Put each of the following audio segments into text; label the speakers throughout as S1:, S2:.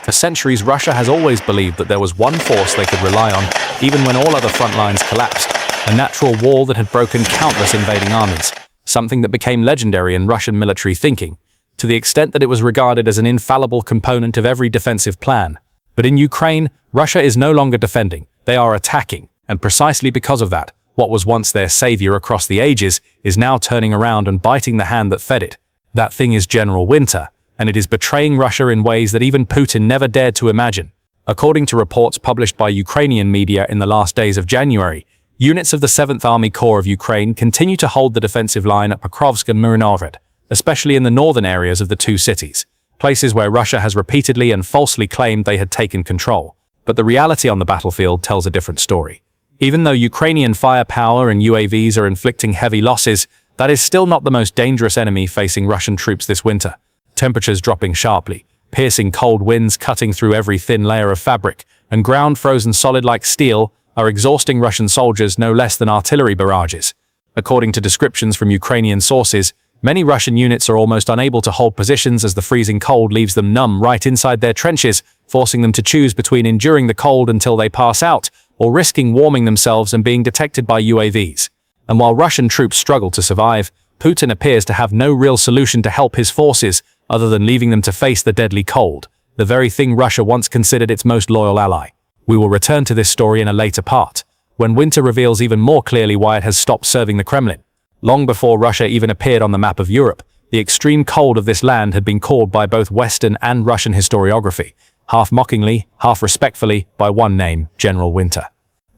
S1: For centuries, Russia has always believed that there was one force they could rely on, even when all other front lines collapsed, a natural wall that had broken countless invading armies, something that became legendary in Russian military thinking, to the extent that it was regarded as an infallible component of every defensive plan. But in Ukraine, Russia is no longer defending, they are attacking, and precisely because of that, what was once their savior across the ages is now turning around and biting the hand that fed it. That thing is General Winter, and it is betraying Russia in ways that even Putin never dared to imagine. According to reports published by Ukrainian media in the last days of January, units of the 7th Army Corps of Ukraine continue to hold the defensive line at Pokrovsk and Myrnovrad, especially in the northern areas of the two cities, places where Russia has repeatedly and falsely claimed they had taken control. But the reality on the battlefield tells a different story. Even though Ukrainian firepower and UAVs are inflicting heavy losses, that is still not the most dangerous enemy facing Russian troops this winter. Temperatures dropping sharply, piercing cold winds cutting through every thin layer of fabric, and ground frozen solid like steel are exhausting Russian soldiers no less than artillery barrages. According to descriptions from Ukrainian sources, many Russian units are almost unable to hold positions as the freezing cold leaves them numb right inside their trenches, forcing them to choose between enduring the cold until they pass out or risking warming themselves and being detected by UAVs. And while Russian troops struggle to survive, Putin appears to have no real solution to help his forces other than leaving them to face the deadly cold, the very thing Russia once considered its most loyal ally. We will return to this story in a later part, when winter reveals even more clearly why it has stopped serving the Kremlin. Long before Russia even appeared on the map of Europe, the extreme cold of this land had been called by both Western and Russian historiography, half mockingly, half respectfully, by one name, General Winter.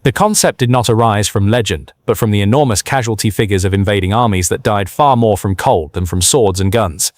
S1: The concept did not arise from legend, but from the enormous casualty figures of invading armies that died far more from cold than from swords and guns.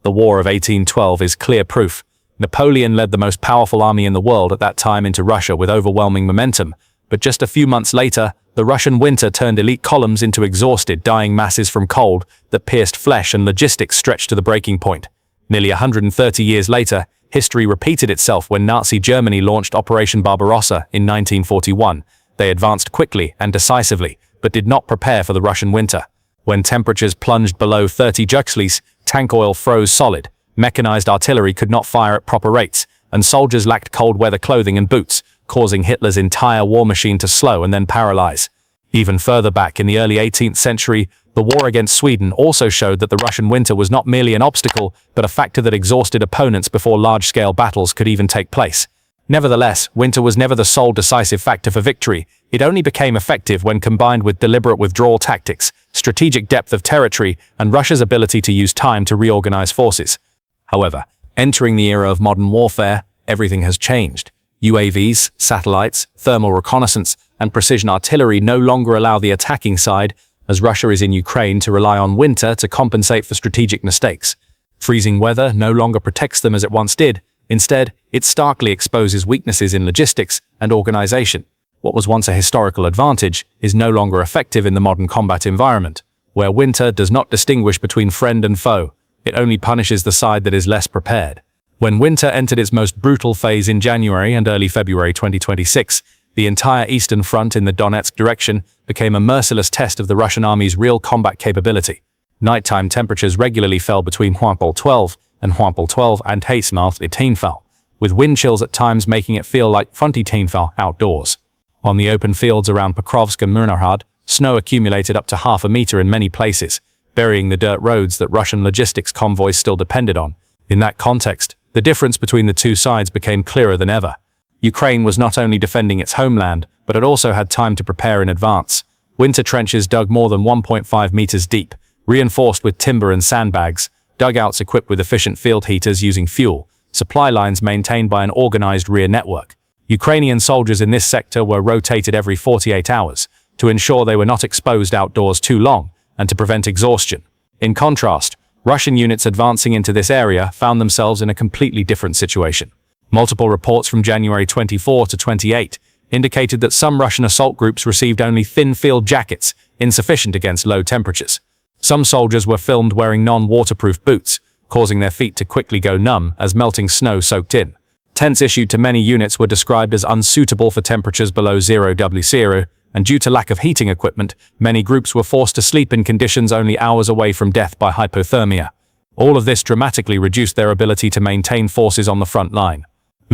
S1: The War of 1812 is clear proof. Napoleon led the most powerful army in the world at that time into Russia with overwhelming momentum, but just a few months later, the Russian winter turned elite columns into exhausted, dying masses from cold that pierced flesh and logistics stretched to the breaking point. Nearly 130 years later, history repeated itself when Nazi Germany launched Operation Barbarossa in 1941. They advanced quickly and decisively, but did not prepare for the Russian winter. When temperatures plunged below 30 Celsius, tank oil froze solid, mechanized artillery could not fire at proper rates, and soldiers lacked cold weather clothing and boots, causing Hitler's entire war machine to slow and then paralyze. Even further back in the early 18th century, the war against Sweden also showed that the Russian winter was not merely an obstacle, but a factor that exhausted opponents before large-scale battles could even take place. Nevertheless, winter was never the sole decisive factor for victory. It only became effective when combined with deliberate withdrawal tactics, strategic depth of territory, and Russia's ability to use time to reorganize forces. However, entering the era of modern warfare, everything has changed. UAVs, satellites, thermal reconnaissance, and precision artillery no longer allow the attacking side, as Russia is in Ukraine, to rely on winter to compensate for strategic mistakes. Freezing weather no longer protects them as it once did. Instead, it starkly exposes weaknesses in logistics and organization. What was once a historical advantage is no longer effective in the modern combat environment, where winter does not distinguish between friend and foe. It only punishes the side that is less prepared. When winter entered its most brutal phase in January and early February 2026, the entire eastern front in the Donetsk direction became a merciless test of the Russian army's real combat capability. Nighttime temperatures regularly fell between -12 and -12 and -18, with wind chills at times making it feel like -18 outdoors. On the open fields around Pokrovsk and Myrnovrad, snow accumulated up to half a meter in many places, burying the dirt roads that Russian logistics convoys still depended on. In that context, the difference between the two sides became clearer than ever. Ukraine was not only defending its homeland, but it also had time to prepare in advance. Winter trenches dug more than 1.5 meters deep, reinforced with timber and sandbags, dugouts equipped with efficient field heaters using fuel, supply lines maintained by an organized rear network. Ukrainian soldiers in this sector were rotated every 48 hours to ensure they were not exposed outdoors too long and to prevent exhaustion. In contrast, Russian units advancing into this area found themselves in a completely different situation. Multiple reports from January 24 to 28 indicated that some Russian assault groups received only thin field jackets, insufficient against low temperatures. Some soldiers were filmed wearing non-waterproof boots, causing their feet to quickly go numb as melting snow soaked in. Tents issued to many units were described as unsuitable for temperatures below 0°C, and due to lack of heating equipment, many groups were forced to sleep in conditions only hours away from death by hypothermia. All of this dramatically reduced their ability to maintain forces on the front line.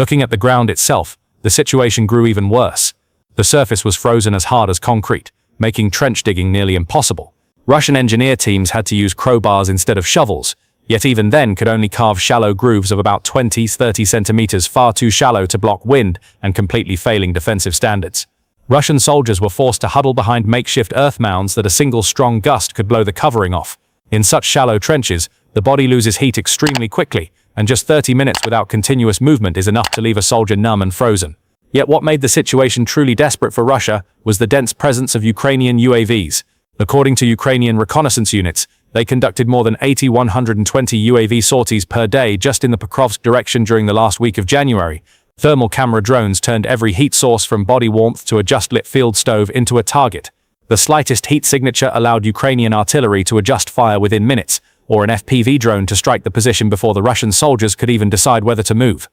S1: Looking at the ground itself, the situation grew even worse. The surface was frozen as hard as concrete, making trench digging nearly impossible. Russian engineer teams had to use crowbars instead of shovels, yet even then could only carve shallow grooves of about 20-30 centimeters, far too shallow to block wind and completely failing defensive standards. Russian soldiers were forced to huddle behind makeshift earth mounds that a single strong gust could blow the covering off. In such shallow trenches, the body loses heat extremely quickly, and just 30 minutes without continuous movement is enough to leave a soldier numb and frozen. Yet what made the situation truly desperate for Russia was the dense presence of Ukrainian UAVs. According to Ukrainian reconnaissance units, they conducted more than 120 UAV sorties per day just in the Pokrovsk direction during the last week of January. Thermal camera drones turned every heat source from body warmth to a just-lit field stove into a target. The slightest heat signature allowed Ukrainian artillery to adjust fire within minutes, or an FPV drone to strike the position before the Russian soldiers could even decide whether to move.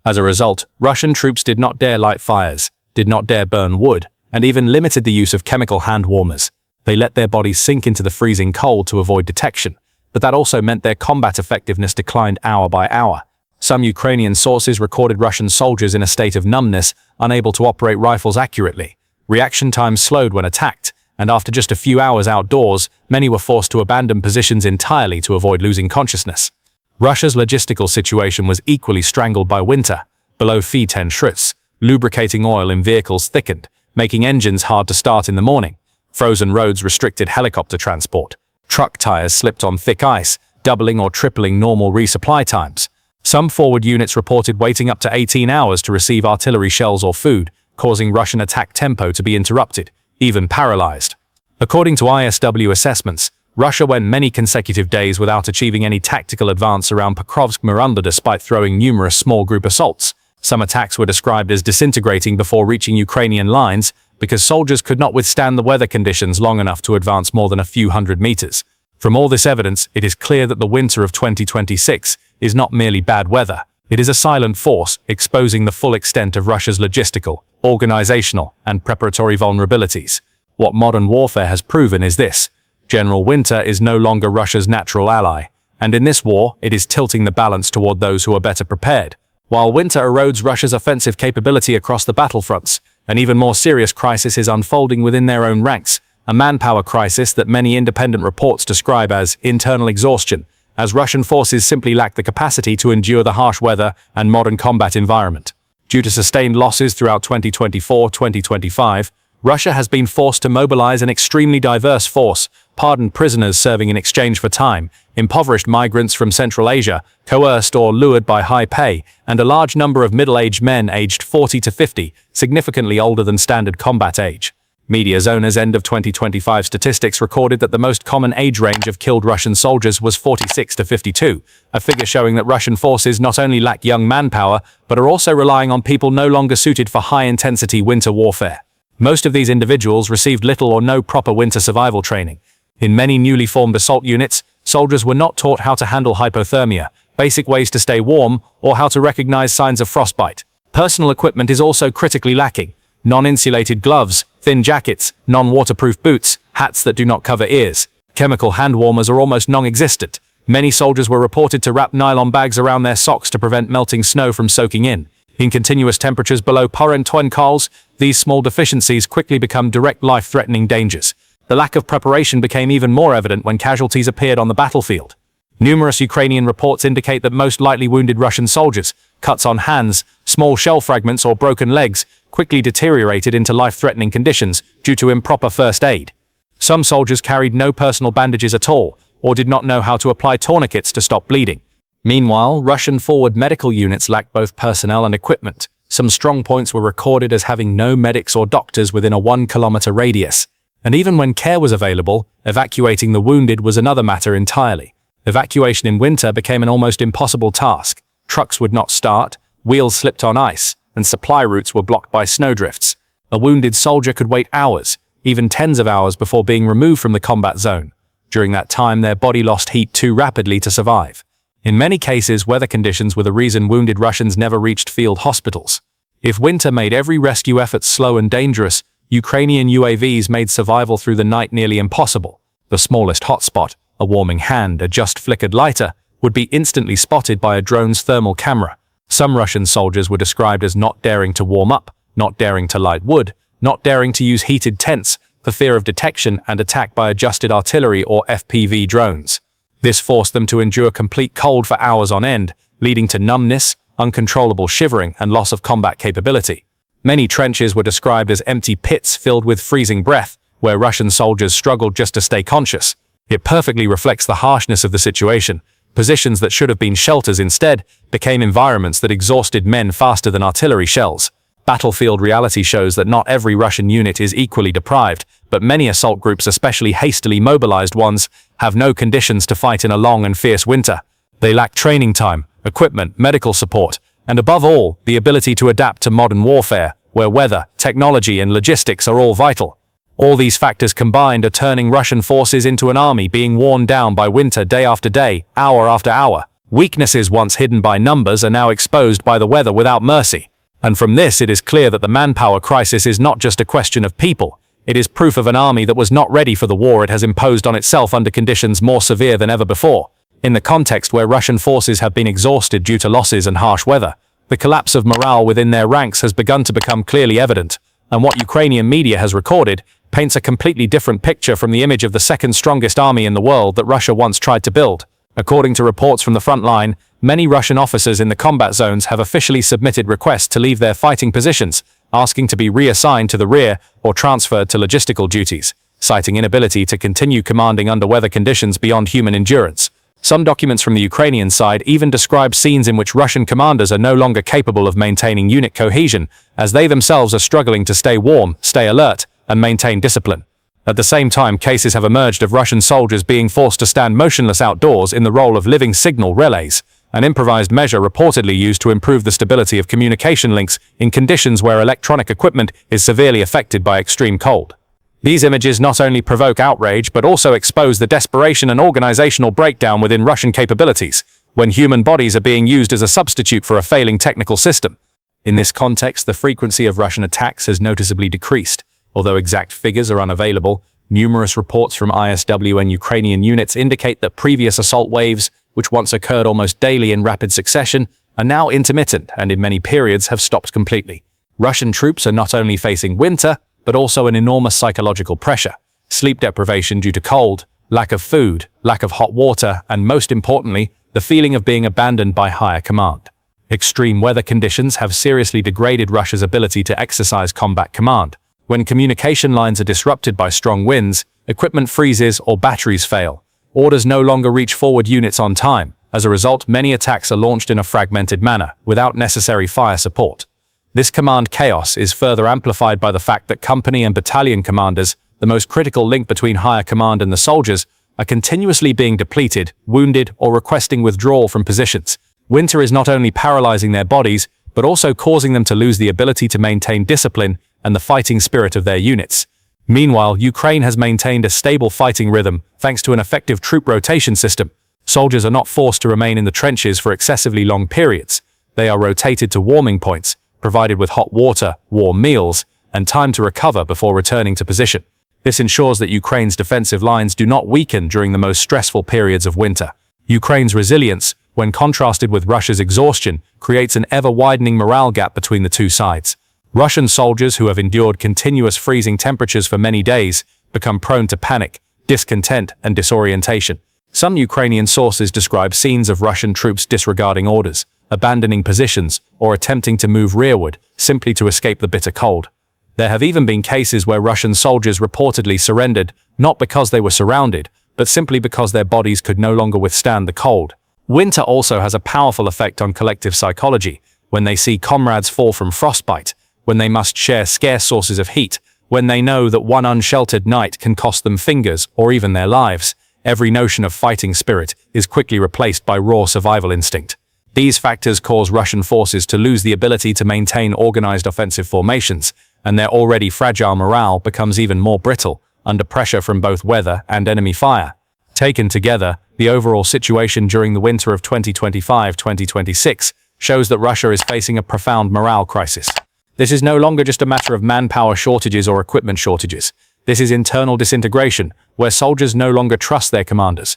S1: As a result, Russian troops did not dare light fires, did not dare burn wood, and even limited the use of chemical hand warmers. They let their bodies sink into the freezing cold to avoid detection, but that also meant their combat effectiveness declined hour by hour. Some Ukrainian sources recorded Russian soldiers in a state of numbness, unable to operate rifles accurately. Reaction times slowed when attacked, and after just a few hours outdoors, many were forced to abandon positions entirely to avoid losing consciousness. Russia's logistical situation was equally strangled by winter. Below -10 Shruts, lubricating oil in vehicles thickened, making engines hard to start in the morning. Frozen roads restricted helicopter transport. Truck tires slipped on thick ice, doubling or tripling normal resupply times. Some forward units reported waiting up to 18 hours to receive artillery shells or food, causing Russian attack tempo to be interrupted, even paralyzed. According to ISW assessments, Russia went many consecutive days without achieving any tactical advance around Pokrovsk-Marunda despite throwing numerous small group assaults. Some attacks were described as disintegrating before reaching Ukrainian lines because soldiers could not withstand the weather conditions long enough to advance more than a few hundred meters. From all this evidence, it is clear that the winter of 2026 is not merely bad weather. It is a silent force exposing the full extent of Russia's logistical, organizational, and preparatory vulnerabilities. What modern warfare has proven is this: General Winter is no longer Russia's natural ally, and in this war, it is tilting the balance toward those who are better prepared. While winter erodes Russia's offensive capability across the battlefronts, an even more serious crisis is unfolding within their own ranks, a manpower crisis that many independent reports describe as internal exhaustion, as Russian forces simply lack the capacity to endure the harsh weather and modern combat environment. Due to sustained losses throughout 2024-2025, Russia has been forced to mobilize an extremely diverse force, pardoned prisoners serving in exchange for time, impoverished migrants from Central Asia, coerced or lured by high pay, and a large number of middle-aged men aged 40 to 50, significantly older than standard combat age. Mediazona's end of 2025 statistics recorded that the most common age range of killed Russian soldiers was 46 to 52, a figure showing that Russian forces not only lack young manpower, but are also relying on people no longer suited for high-intensity winter warfare. Most of these individuals received little or no proper winter survival training. In many newly formed assault units, soldiers were not taught how to handle hypothermia, basic ways to stay warm, or how to recognize signs of frostbite. Personal equipment is also critically lacking. Non-insulated gloves, thin jackets, non-waterproof boots, hats that do not cover ears. Chemical hand warmers are almost non-existent. Many soldiers were reported to wrap nylon bags around their socks to prevent melting snow from soaking in. In continuous temperatures below +20°C, these small deficiencies quickly become direct life-threatening dangers. The lack of preparation became even more evident when casualties appeared on the battlefield. Numerous Ukrainian reports indicate that most lightly wounded Russian soldiers, cuts on hands, small shell fragments or broken legs, quickly deteriorated into life-threatening conditions due to improper first aid. Some soldiers carried no personal bandages at all, or did not know how to apply tourniquets to stop bleeding. Meanwhile, Russian forward medical units lacked both personnel and equipment. Some strong points were recorded as having no medics or doctors within a 1-kilometer radius. And even when care was available, evacuating the wounded was another matter entirely. Evacuation in winter became an almost impossible task. Trucks would not start, wheels slipped on ice, and supply routes were blocked by snowdrifts. A wounded soldier could wait hours, even tens of hours before being removed from the combat zone. During that time, their body lost heat too rapidly to survive. In many cases, weather conditions were the reason wounded Russians never reached field hospitals. If winter made every rescue effort slow and dangerous, Ukrainian UAVs made survival through the night nearly impossible. The smallest hotspot, a warming hand, a just flickered lighter, would be instantly spotted by a drone's thermal camera. Some Russian soldiers were described as not daring to warm up, not daring to light wood, not daring to use heated tents for fear of detection and attack by adjusted artillery or FPV drones. This forced them to endure complete cold for hours on end, leading to numbness, uncontrollable shivering, and loss of combat capability. Many trenches were described as empty pits filled with freezing breath, where Russian soldiers struggled just to stay conscious. It perfectly reflects the harshness of the situation. Positions that should have been shelters instead became environments that exhausted men faster than artillery shells. Battlefield reality shows that not every Russian unit is equally deprived, but many assault groups, especially hastily mobilized ones, have no conditions to fight in a long and fierce winter. They lack training time, equipment, medical support, and above all, the ability to adapt to modern warfare, where weather, technology, and logistics are all vital. All these factors combined are turning Russian forces into an army being worn down by winter day after day, hour after hour. Weaknesses once hidden by numbers are now exposed by the weather without mercy. And from this, it is clear that the manpower crisis is not just a question of people. It is proof of an army that was not ready for the war it has imposed on itself under conditions more severe than ever before. In the context where Russian forces have been exhausted due to losses and harsh weather, the collapse of morale within their ranks has begun to become clearly evident, and what Ukrainian media has recorded paints a completely different picture from the image of the second strongest army in the world that Russia once tried to build. According to reports from the front line, many Russian officers in the combat zones have officially submitted requests to leave their fighting positions, asking to be reassigned to the rear or transferred to logistical duties, citing inability to continue commanding under weather conditions beyond human endurance. Some documents from the Ukrainian side even describe scenes in which Russian commanders are no longer capable of maintaining unit cohesion, as they themselves are struggling to stay warm, stay alert, and maintain discipline. At the same time, cases have emerged of Russian soldiers being forced to stand motionless outdoors in the role of living signal relays, an improvised measure reportedly used to improve the stability of communication links in conditions where electronic equipment is severely affected by extreme cold. These images not only provoke outrage but also expose the desperation and organizational breakdown within Russian capabilities, when human bodies are being used as a substitute for a failing technical system. In this context, the frequency of Russian attacks has noticeably decreased. Although exact figures are unavailable, numerous reports from ISW and Ukrainian units indicate that previous assault waves, which once occurred almost daily in rapid succession, are now intermittent and in many periods have stopped completely. Russian troops are not only facing winter, but also an enormous psychological pressure, sleep deprivation due to cold, lack of food, lack of hot water, and most importantly, the feeling of being abandoned by higher command. Extreme weather conditions have seriously degraded Russia's ability to exercise combat command. When communication lines are disrupted by strong winds, equipment freezes or batteries fail, orders no longer reach forward units on time. As a result, many attacks are launched in a fragmented manner, without necessary fire support. This command chaos is further amplified by the fact that company and battalion commanders, the most critical link between higher command and the soldiers, are continuously being depleted, wounded, or requesting withdrawal from positions. Winter is not only paralyzing their bodies, but also causing them to lose the ability to maintain discipline and the fighting spirit of their units. Meanwhile, Ukraine has maintained a stable fighting rhythm thanks to an effective troop rotation system. Soldiers are not forced to remain in the trenches for excessively long periods. They are rotated to warming points, provided with hot water, warm meals, and time to recover before returning to position. This ensures that Ukraine's defensive lines do not weaken during the most stressful periods of winter. Ukraine's resilience, when contrasted with Russia's exhaustion, creates an ever-widening morale gap between the two sides. Russian soldiers who have endured continuous freezing temperatures for many days become prone to panic, discontent, and disorientation. Some Ukrainian sources describe scenes of Russian troops disregarding orders, abandoning positions, or attempting to move rearward, simply to escape the bitter cold. There have even been cases where Russian soldiers reportedly surrendered, not because they were surrounded, but simply because their bodies could no longer withstand the cold. Winter also has a powerful effect on collective psychology. When they see comrades fall from frostbite, when they must share scarce sources of heat, when they know that one unsheltered night can cost them fingers or even their lives, every notion of fighting spirit is quickly replaced by raw survival instinct. These factors cause Russian forces to lose the ability to maintain organized offensive formations, and their already fragile morale becomes even more brittle under pressure from both weather and enemy fire. Taken together, the overall situation during the winter of 2025-2026 shows that Russia is facing a profound morale crisis. This is no longer just a matter of manpower shortages or equipment shortages. This is internal disintegration, where soldiers no longer trust their commanders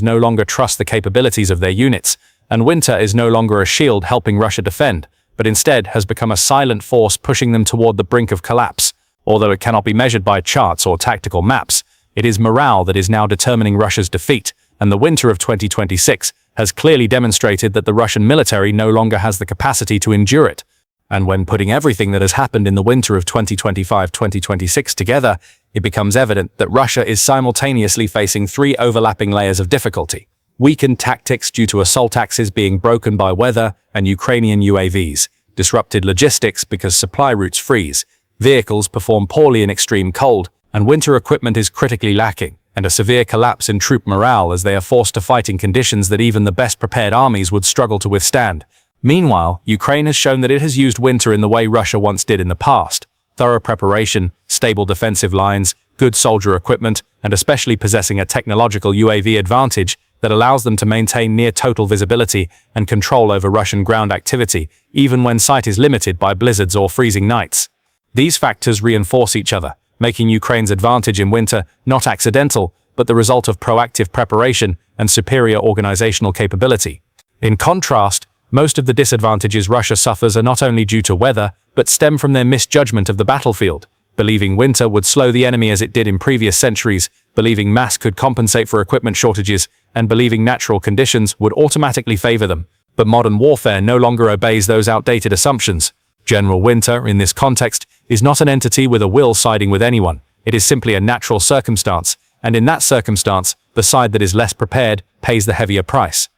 S1: no longer trust the capabilities of their units, and winter is no longer a shield helping Russia defend, but instead has become a silent force pushing them toward the brink of collapse. Although it cannot be measured by charts or tactical maps, it is morale that is now determining Russia's defeat, and the winter of 2026 has clearly demonstrated that the Russian military no longer has the capacity to endure it. And when putting everything that has happened in the winter of 2025-2026 together, it becomes evident that Russia is simultaneously facing three overlapping layers of difficulty: weakened tactics due to assault axes being broken by weather and Ukrainian UAVs, disrupted logistics because supply routes freeze, vehicles perform poorly in extreme cold, and winter equipment is critically lacking, and a severe collapse in troop morale as they are forced to fight in conditions that even the best prepared armies would struggle to withstand. Meanwhile, Ukraine has shown that it has used winter in the way Russia once did in the past: thorough preparation, stable defensive lines, good soldier equipment, and especially possessing a technological UAV advantage that allows them to maintain near-total visibility and control over Russian ground activity, even when sight is limited by blizzards or freezing nights. These factors reinforce each other, making Ukraine's advantage in winter not accidental, but the result of proactive preparation and superior organizational capability. In contrast, most of the disadvantages Russia suffers are not only due to weather, but stem from their misjudgment of the battlefield, believing winter would slow the enemy as it did in previous centuries, believing mass could compensate for equipment shortages, and believing natural conditions would automatically favor them. But modern warfare no longer obeys those outdated assumptions. General Winter, in this context, is not an entity with a will siding with anyone. It is simply a natural circumstance, and in that circumstance, the side that is less prepared pays the heavier price.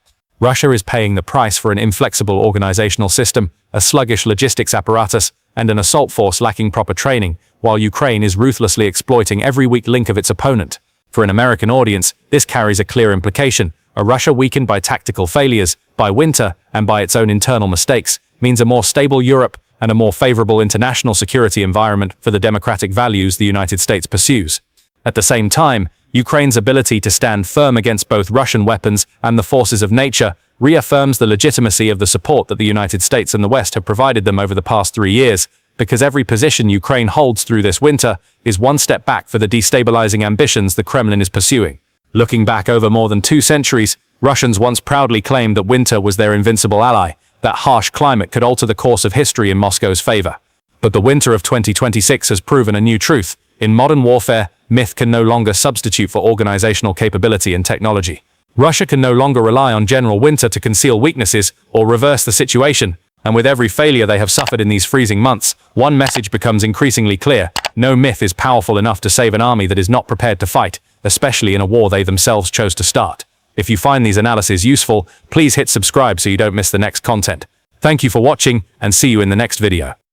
S1: Russia is paying the price for an inflexible organizational system, a sluggish logistics apparatus, and an assault force lacking proper training, while Ukraine is ruthlessly exploiting every weak link of its opponent. For an American audience, this carries a clear implication: a Russia weakened by tactical failures, by winter, and by its own internal mistakes, means a more stable Europe and a more favorable international security environment for the democratic values the United States pursues. At the same time, Ukraine's ability to stand firm against both Russian weapons and the forces of nature reaffirms the legitimacy of the support that the United States and the West have provided them over the past 3 years, because every position Ukraine holds through this winter is one step back for the destabilizing ambitions the Kremlin is pursuing. Looking back over more than 2 centuries, Russians once proudly claimed that winter was their invincible ally, that harsh climate could alter the course of history in Moscow's favor. But the winter of 2026 has proven a new truth. In modern warfare, myth can no longer substitute for organizational capability and technology. Russia can no longer rely on General Winter to conceal weaknesses or reverse the situation, and with every failure they have suffered in these freezing months, one message becomes increasingly clear: no myth is powerful enough to save an army that is not prepared to fight, especially in a war they themselves chose to start. If you find these analyses useful, please hit subscribe so you don't miss the next content. Thank you for watching, and see you in the next video.